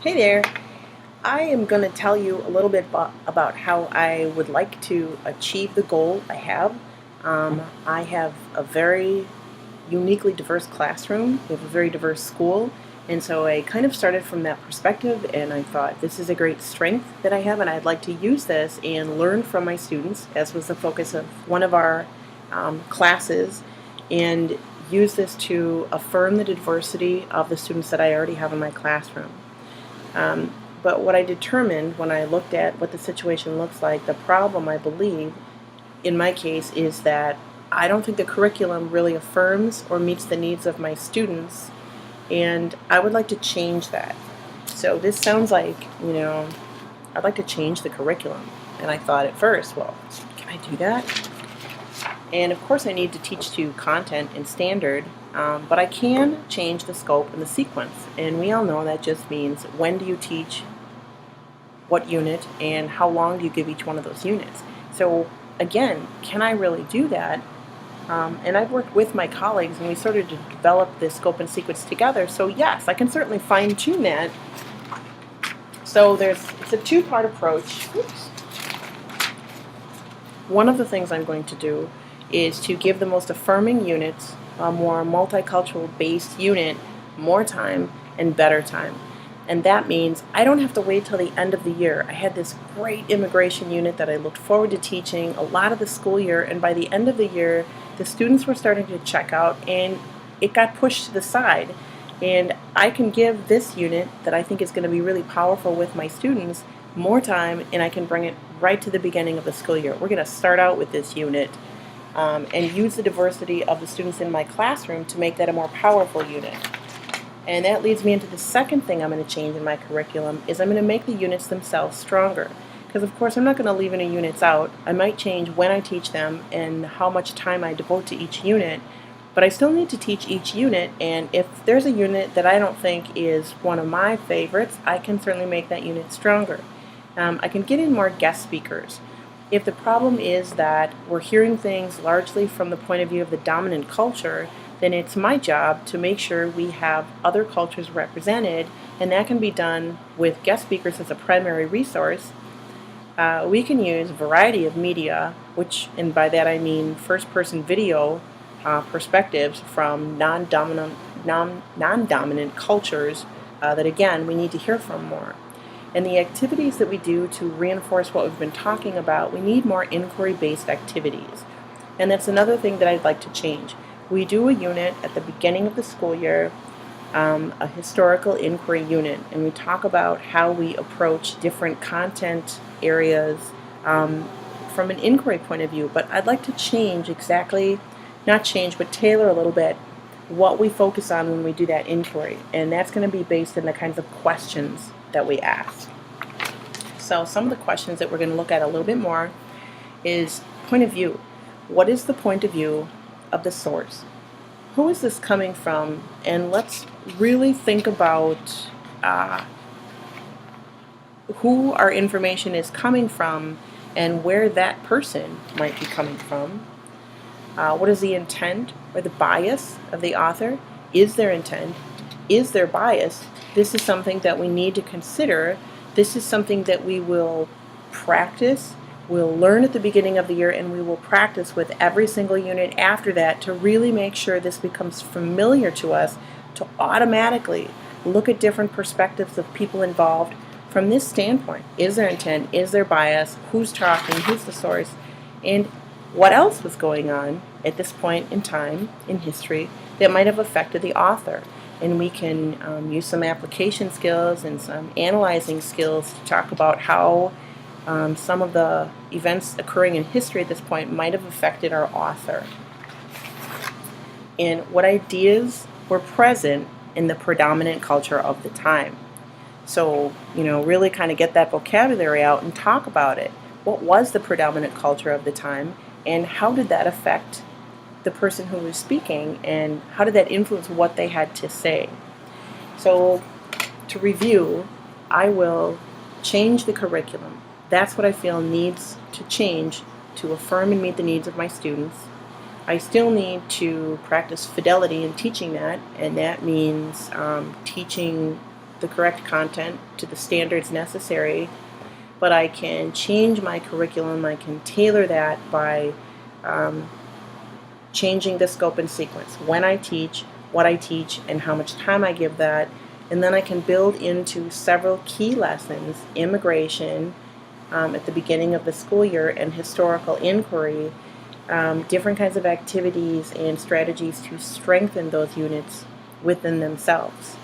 Hey there. I am going to tell you a little bit about how I would like to achieve the goal I have. I have a very uniquely diverse classroom. We have a very diverse school. And so I kind of started from that perspective, and I thought this is a great strength that I have, and I'd like to use this and learn from my students, as was the focus of one of our classes, and use this to affirm the diversity of the students that I already have in my classroom. But what I determined when I looked at what the situation looks like, the problem, I believe, in my case, is that I don't think the curriculum really affirms or meets the needs of my students, and I would like to change that. So this sounds like, I'd like to change the curriculum. And I thought at first, well, can I do that? And of course I need to teach to content and standard, but I can change the scope and the sequence. And we all know that just means when do you teach what unit and how long do you give each one of those units. So again, can I really do that? And I've worked with my colleagues and we started to develop this scope and sequence together. So yes, I can certainly fine tune that. So it's a two-part approach. Oops. One of the things I'm going to do is to give the most affirming units, a more multicultural based unit, more time and better time. And that means I don't have to wait till the end of the year. I had this great immigration unit that I looked forward to teaching a lot of the school year, and by the end of the year, the students were starting to check out and it got pushed to the side. And I can give this unit that I think is going to be really powerful with my students more time, and I can bring it right to the beginning of the school year. We're going to start out with this unit and use the diversity of the students in my classroom to make that a more powerful unit. And that leads me into the second thing I'm going to change in my curriculum is I'm going to make the units themselves stronger. Because of course I'm not going to leave any units out. I might change when I teach them and how much time I devote to each unit, but I still need to teach each unit, and if there's a unit that I don't think is one of my favorites, I can certainly make that unit stronger. I can get in more guest speakers. If the problem is that we're hearing things largely from the point of view of the dominant culture, then it's my job to make sure we have other cultures represented, and that can be done with guest speakers as a primary resource. We can use a variety of media, and by that I mean first-person video perspectives from non-dominant cultures that, again, we need to hear from more. And the activities that we do to reinforce what we've been talking about, we need more inquiry-based activities. And that's another thing that I'd like to change. We do a unit at the beginning of the school year, a historical inquiry unit, and we talk about how we approach different content areas from an inquiry point of view. But I'd like to change but tailor a little bit what we focus on when we do that inquiry. And that's going to be based on the kinds of questions that we ask. So some of the questions that we're going to look at a little bit more is point of view. What is the point of view of the source? Who is this coming from? And let's really think about who our information is coming from and where that person might be coming from. What is the intent or the bias of the author? Is there intent? Is there bias? This is something that we need to consider. This is something that we will practice. We'll learn at the beginning of the year, and we will practice with every single unit after that to really make sure this becomes familiar to us, to automatically look at different perspectives of people involved from this standpoint. Is there intent? Is there bias? Who's talking? Who's the source? And what else was going on at this point in time in history that might have affected the author? And we can use some application skills and some analyzing skills to talk about how some of the events occurring in history at this point might have affected our author. And what ideas were present in the predominant culture of the time. So, really kind of get that vocabulary out and talk about it. What was the predominant culture of the time, and how did that affect the person who was speaking, and how did that influence what they had to say? So, to review, I will change the curriculum. That's what I feel needs to change to affirm and meet the needs of my students. I still need to practice fidelity in teaching that, and that means teaching the correct content to the standards necessary, but I can change my curriculum. I can tailor that by changing the scope and sequence, when I teach, what I teach, and how much time I give that. And then I can build into several key lessons, immigration at the beginning of the school year, and historical inquiry, different kinds of activities and strategies to strengthen those units within themselves.